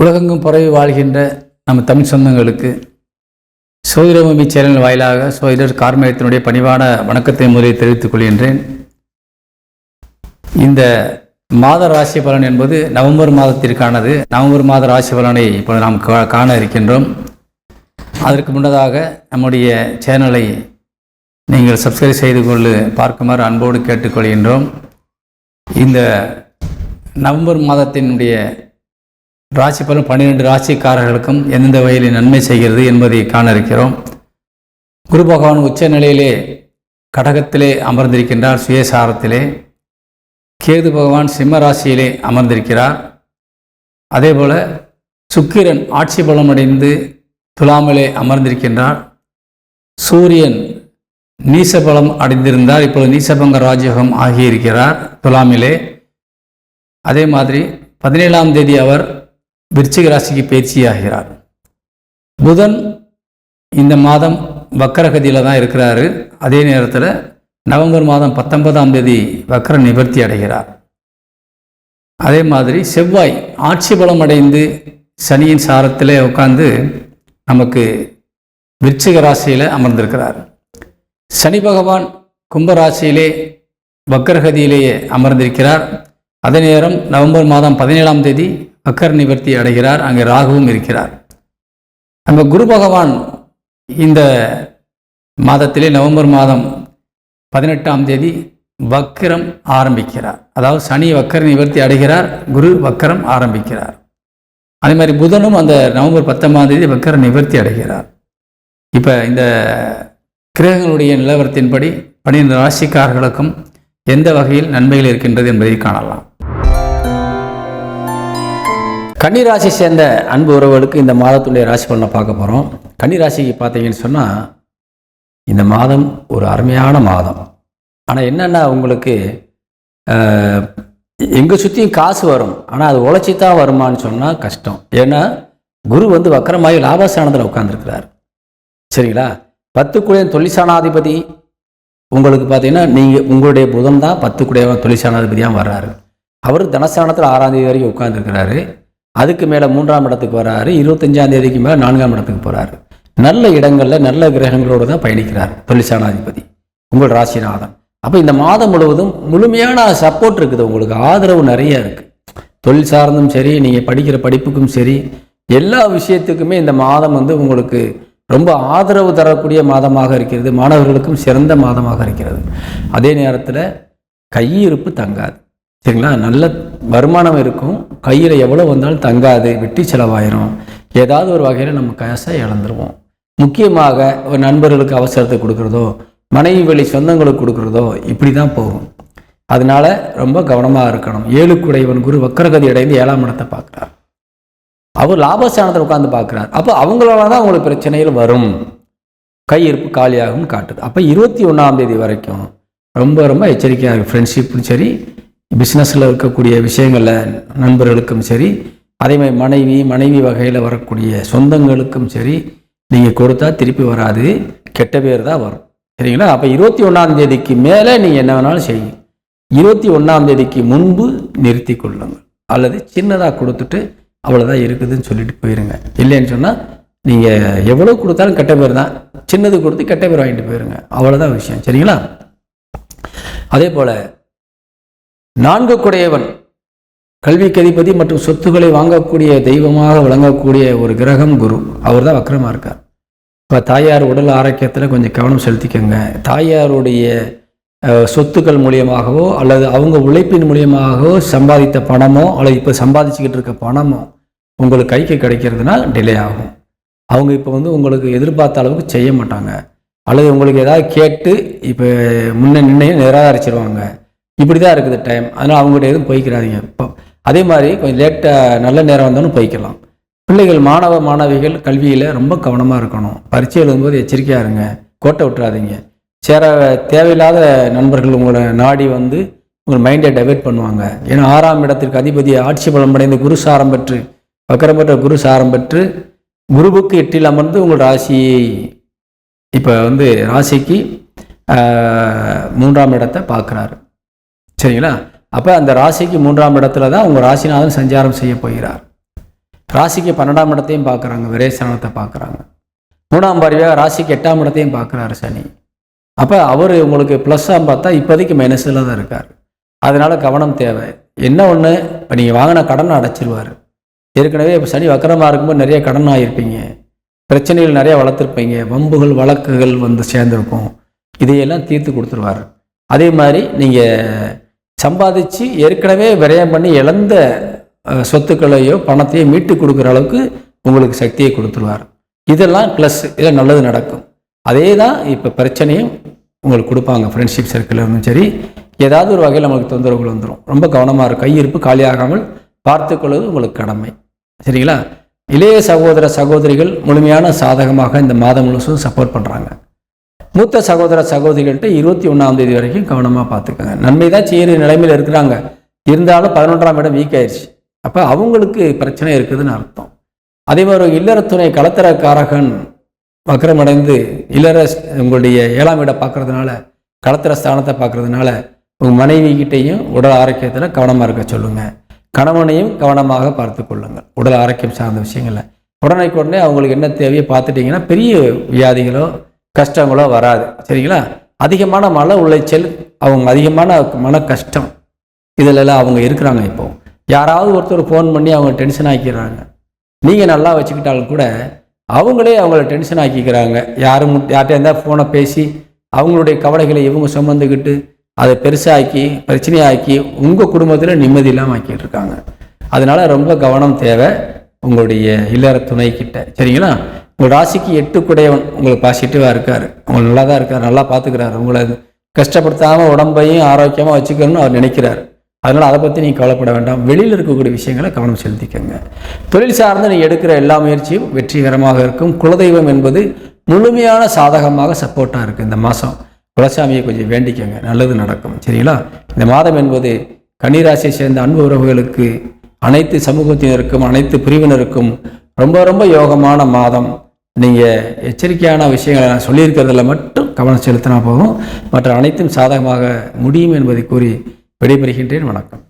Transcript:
உலகெங்கும் பரவி வாழ்கின்ற நம்ம தமிழ் சொந்தங்களுக்கு சோதிடபூமி சேனல் வாயிலாக சோதிடர் கார்மேகத்தினுடைய பணிவான வணக்கத்தை முதலில் தெரிவித்துக் கொள்கின்றேன். இந்த மாத ராசி பலன் என்பது நவம்பர் மாதத்திற்கானது. நவம்பர் மாத ராசி பலனை இப்போ நாம் காண இருக்கின்றோம். அதற்கு முன்னதாக நம்முடைய சேனலை நீங்கள் சப்ஸ்கிரைப் செய்து கொண்டு பார்க்குமாறு அன்போடு கேட்டுக்கொள்கின்றோம். இந்த நவம்பர் மாதத்தினுடைய ராசி பலன் 12 ராசிக்காரர்களுக்கும் எந்தெந்த வகையில் நன்மை செய்கிறது என்பதை காண இருக்கிறோம். குரு பகவான் உச்ச நிலையிலே கடகத்திலே அமர்ந்திருக்கின்றார். சுயசாரத்திலே கேது பகவான் சிம்ம ராசியிலே அமர்ந்திருக்கிறார். அதேபோல சுக்கிரன் ஆட்சி பலமடைந்து துலாமிலே அமர்ந்திருக்கின்றார். சூரியன் நீசபலம் அடைந்திருந்தார். இப்பொழுது நீசபங்க ராஜயோகம் ஆகியிருக்கிறார் துலாமிலே. அதே மாதிரி 17ஆம் தேதி அவர் விருச்சிக ராசிக்கு பயிற்சியாகிறார். புதன் இந்த மாதம் வக்கரகதியில் தான் இருக்கிறாரு. அதே நேரத்தில் நவம்பர் மாதம் 19ஆம் தேதி வக்கர நிவர்த்தி அடைகிறார். அதே மாதிரி செவ்வாய் ஆட்சி பலம் அடைந்து சனியின் சாரத்திலே உட்கார்ந்து நமக்கு விருச்சிக ராசியில் அமர்ந்திருக்கிறார். சனி பகவான் கும்பராசியிலே வக்கரகதியிலேயே அமர்ந்திருக்கிறார். அதே நேரம் நவம்பர் மாதம் 17ஆம் தேதி வக்கர நிவர்த்தி அடைகிறார். அங்கே ராகுவும் இருக்கிறார். நம்ம குரு பகவான் இந்த மாதத்திலே நவம்பர் மாதம் 18ஆம் தேதி வக்கரம் ஆரம்பிக்கிறார். அதாவது சனி வக்கர நிவர்த்தி அடைகிறார், குரு வக்கரம் ஆரம்பிக்கிறார். அதே மாதிரி புதனும் அந்த நவம்பர் 19ஆம் தேதி வக்கர நிவர்த்தி அடைகிறார். இப்போ இந்த கிரகங்களுடைய நிலவரத்தின்படி 12 ராசிக்காரர்களுக்கும் எந்த வகையில் நன்மைகள் இருக்கின்றது என்பதை காணலாம். கன்னிராசி சேர்ந்த அன்பு உறவுகளுக்கு இந்த மாதத்துடைய ராசி பலனை பார்க்க போகிறோம். கன்னிராசிக்கு பார்த்தீங்கன்னு சொன்னால் இந்த மாதம் ஒரு அருமையான மாதம். ஆனால் என்னென்னா உங்களுக்கு எங்கே சுற்றியும் காசு வரும், ஆனால் அது உழைச்சி தான் வருமானு சொன்னால் கஷ்டம். ஏன்னா குரு வக்கரமாகி லாபஸ்தானத்தில் உட்கார்ந்துருக்கிறார். சரிங்களா? 10 குடையன் தொழிற்சானாதிபதி உங்களுக்கு பார்த்தீங்கன்னா நீங்கள் உங்களுடைய புதன் தான் 10 குடையவன் தொழிற்சானாதிபதியாக வர்றாரு. அவர் தனஸ்தானத்தில் 6ஆம் தேதி வரைக்கும் உட்கார்ந்துருக்கிறாரு. அதுக்கு மேலே 3ஆம் இடத்துக்கு வர்றாரு. 25ஆம் தேதிக்கு மேலே 4ஆம் இடத்துக்கு போகிறாரு. நல்ல இடங்களில் நல்ல கிரகங்களோடு தான் பயணிக்கிறார் தொழிற்சானாதிபதி உங்கள் ராசிநாதன். அப்போ இந்த மாதம் முழுவதும் முழுமையான சப்போர்ட் இருக்குது, உங்களுக்கு ஆதரவு நிறைய இருக்குது. தொழில் சார்ந்தும் சரி, நீங்கள் படிக்கிற படிப்புக்கும் சரி, எல்லா விஷயத்துக்குமே இந்த மாதம் உங்களுக்கு ரொம்ப ஆதரவு தரக்கூடிய மாதமாக இருக்கிறது. மாணவர்களுக்கும் சிறந்த மாதமாக இருக்கிறது. அதே நேரத்தில் கையிருப்பு தங்காது. சரிங்களா? நல்ல வருமானம் இருக்கும், கையில் எவ்வளோ வந்தாலும் தங்காது, வெட்டி செலவாயிரும். ஏதாவது ஒரு வகையில் நம்ம காசை இழந்துருவோம். முக்கியமாக ஒரு நண்பர்களுக்கு அவசரத்தை கொடுக்குறதோ, மனைவி வழி சொந்தங்களுக்கு கொடுக்குறதோ இப்படி தான் போகும். அதனால ரொம்ப கவனமாக இருக்கணும். 7 குடையவன் குரு வக்கரகதி அடைந்து 7ஆம் இடத்தை பார்க்குறார். அவர் லாபஸ்தானத்தில் உட்காந்து பார்க்குறார். அப்போ அவங்களால தான் உங்களுக்கு பிரச்சனைகள் வரும், கையிருப்பு காலியாகும் காட்டுது. அப்போ 21ஆம் தேதி வரைக்கும் ரொம்ப ரொம்ப எச்சரிக்கையாக இருக்குது. ஃப்ரெண்ட்ஷிப்பும் சரி, பிஸ்னஸில் இருக்கக்கூடிய விஷயங்களில் நண்பர்களுக்கும் சரி, அதேமாதிரி மனைவி வகையில் வரக்கூடிய சொந்தங்களுக்கும் சரி, நீங்கள் கொடுத்தா திருப்பி வராது, கெட்ட பேர் தான் வரும். சரிங்களா? அப்போ 21ஆம் தேதிக்கு மேலே நீங்கள் என்ன வேணாலும் செய்யுங்க. 21ஆம் தேதிக்கு முன்பு நிறுத்தி கொள்ளுங்கள், அல்லது சின்னதாக கொடுத்துட்டு அவ்வளோதான் இருக்குதுன்னு சொல்லிட்டு போயிருங்க. இல்லைன்னு சொன்னால் நீங்கள் எவ்வளோ கொடுத்தாலும் கெட்ட பேர் தான், சின்னது கொடுத்து கெட்ட பேர் வாங்கிட்டு போயிருங்க, அவ்வளோதான் விஷயம். சரிங்களா? அதே போல் 4 குடையவன் கல்விக்கு அதிபதி மற்றும் சொத்துக்களை வாங்கக்கூடிய தெய்வமாக விளங்கக்கூடிய ஒரு கிரகம் குரு. அவர் தான் வக்கரமாக இருக்கார். இப்போ தாயார் உடல் ஆரோக்கியத்தில் கொஞ்சம் கவனம் செலுத்திக்கோங்க. தாயாருடைய சொத்துக்கள் மூலியமாகவோ அல்லது அவங்க உழைப்பின் மூலியமாகவோ சம்பாதித்த பணமோ அல்லது இப்போ சம்பாதிச்சுக்கிட்டு இருக்க பணமோ உங்களுக்கு கைக்கு கிடைக்கிறதுனா டிலே ஆகும். அவங்க இப்போ உங்களுக்கு எதிர்பார்த்த அளவுக்கு செய்ய மாட்டாங்க, அல்லது உங்களுக்கு ஏதாவது கேட்டு இப்போ முன்னே நிராகரிச்சிருவாங்க. இப்படி தான் இருக்குது டைம். அதனால் அவங்ககிட்ட எதுவும் போய்க்கிறாதீங்க. இப்போ அதே மாதிரி கொஞ்சம் லேட்டாக நல்ல நேரம் வந்தாலும் போய்க்கலாம். பிள்ளைகள் மாணவிகள் கல்வியில் ரொம்ப கவனமாக இருக்கணும். பரீட்சை எழுதும்போது எச்சரிக்கையாக இருங்க, கோட்டை விட்டுறாதீங்க. தேவையில்லாத நண்பர்கள் உங்களை நாடி உங்கள் மைண்டை டைவெர்ட் பண்ணுவாங்க. ஏன்னா 6ஆம் இடத்திற்கு அதிபதி ஆட்சி பலம் அடைந்து குரு சாரம் பெற்று வக்கரம் பெற்ற குரு சாரம் பெற்று குருவுக்கு 8இல் அமர்ந்து உங்கள் ராசியை இப்போ ராசிக்கு 3ஆம் இடத்தை பார்க்குறாரு. சரிங்களா? அப்போ அந்த ராசிக்கு 3ஆம் இடத்துல தான் உங்கள் ராசிநாதன் சஞ்சாரம் செய்ய போகிறார். ராசிக்கு 12ஆம் இடத்தையும் பார்க்குறாங்க, விரயஸ்தானத்தை பார்க்குறாங்க. 3ஆம் பார்வையாக ராசிக்கு 8ஆம் இடத்தையும் பார்க்குறாரு சனி. அப்போ அவர் உங்களுக்கு ப்ளஸ்ஸாக பார்த்தா இப்போதைக்கு மைனஸில் தான் இருக்கார். அதனால் கவனம் தேவை. என்ன ஒன்று, இப்போ நீங்கள் வாங்கின கடனை அடைச்சிருவார். ஏற்கனவே இப்போ சனி வக்கரமாக இருக்கும்போது நிறைய கடன் ஆகிருப்பீங்க, பிரச்சனைகள் நிறையா வளர்த்துருப்பீங்க, வம்புகள் வழக்குகள் வந்து சேர்ந்துருக்கும். இதையெல்லாம் தீர்த்து கொடுத்துருவார். அதே மாதிரி நீங்கள் சம்பாதிச்சு ஏற்கனவே விரயம் பண்ணி இழந்த சொத்துக்களையோ பணத்தையோ மீட்டு கொடுக்குற அளவுக்கு உங்களுக்கு சக்தியை கொடுத்துருவார். இதெல்லாம் ப்ளஸ், இதில் நல்லது நடக்கும். அதே தான் இப்போ பிரச்சனையும் உங்களுக்கு கொடுப்பாங்க. ஃப்ரெண்ட்ஷிப் சர்க்கிளில் இருந்தும் சரி, ஏதாவது ஒரு வகையில் நம்மளுக்கு தொந்தரவுகள் வந்துடும். ரொம்ப கவனமாக இருக்கும். கையிருப்பு காலியாகாமல் பார்த்துக்கொள்வது உங்களுக்கு கடமை. சரிங்களா? இளைய சகோதர சகோதரிகள் முழுமையான சாதகமாக இந்த மாதம் முழுசும் சப்போர்ட் பண்ணுறாங்க. மூத்த சகோதர சகோதரிகள்கிட்ட 21ஆம் தேதி வரைக்கும் கவனமாக பார்த்துக்கோங்க. நன்மை தான் செய்கிற நிலைமையில் இருக்கிறாங்க, இருந்தாலும் 11ஆம் இடம் வீக் ஆயிடுச்சு. அப்போ அவங்களுக்கு பிரச்சனை இருக்குதுன்னு அர்த்தம். அதே மாதிரி இல்லறத்துணை களத்திரக்காரகன் வக்கரமடைந்து உங்களுடைய 7ஆம் இடம் பார்க்கறதுனால, களத்திர ஸ்தானத்தை பார்க்கறதுனால உங்கள் மனைவிகிட்டையும் உடல் ஆரோக்கியத்தில் கவனமாக இருக்க சொல்லுங்கள். கணவனையும் கவனமாக பார்த்து கொள்ளுங்கள். உடல் ஆரோக்கியம் சார்ந்த விஷயங்களில் உடனே அவங்களுக்கு என்ன தேவையோ பார்த்துட்டிங்கன்னா பெரிய வியாதிகளோ கஷ்டங்களோ வராது. சரிங்களா? அதிகமான மன உளைச்சல், அவங்க அதிகமான மன கஷ்டம், இதிலெல்லாம் அவங்க இருக்கிறாங்க. இப்போ யாராவது ஒருத்தர் ஃபோன் பண்ணி அவங்க டென்ஷன் ஆக்கிடுறாங்க. நீங்கள் நல்லா வச்சுக்கிட்டாலும் கூட அவங்களே அவங்கள டென்ஷன் ஆக்கிக்கிறாங்க. யார்கிட்ட இருந்தால் ஃபோனை பேசி அவங்களுடைய கவலைகளை இவங்க சுமந்துக்கிட்டு அதை பெருசாக்கி பிரச்சனையாக்கி உங்கள் குடும்பத்தில் நிம்மதி இல்லாமல் ஆக்கிட்டு இருக்காங்க. அதனால் ரொம்ப கவனம் தேவை உங்களுடைய இல்லற துணைக்கிட்ட. சரிங்களா? உங்கள் ராசிக்கு 8 குடையவன் உங்களுக்கு பாசிட்டிவாக இருக்கார், உங்களுக்கு நல்லா தான் இருக்கார், நல்லா பார்த்துக்கிறாரு. உங்களை கஷ்டப்படுத்தாமல் உடம்பையும் ஆரோக்கியமாக வச்சுக்கணும்னு அவர் நினைக்கிறார். அதனால் அதை பற்றி நீங்கள் கவலைப்பட வேண்டாம். வெளியில் இருக்கக்கூடிய விஷயங்களை கவனம் செலுத்திக்கங்க. தொழில் சார்ந்து நீங்கள் எடுக்கிற எல்லா முயற்சியும் வெற்றிகரமாக இருக்கும். குலதெய்வம் என்பது முழுமையான சாதகமாக சப்போர்ட்டாக இருக்குது. இந்த மாதம் குலசாமியை கொஞ்சம் வேண்டிக்கங்க, நல்லது நடக்கும். சரிங்களா? இந்த மாதம் என்பது கன்னிராசியை சேர்ந்த அன்பு உறவுகளுக்கு, அனைத்து சமூகத்தினருக்கும், அனைத்து பிரிவினருக்கும் ரொம்ப ரொம்ப யோகமான மாதம். நீங்கள் எச்சரிக்கையான விஷயங்களை நான் சொல்லியிருக்கிறதுல மட்டும் கவனம் செலுத்தினா போதும், மற்ற அனைத்தும் சாதகமாக முடியும் என்பதை கூறி விடைபெறுகின்றேன். வணக்கம்.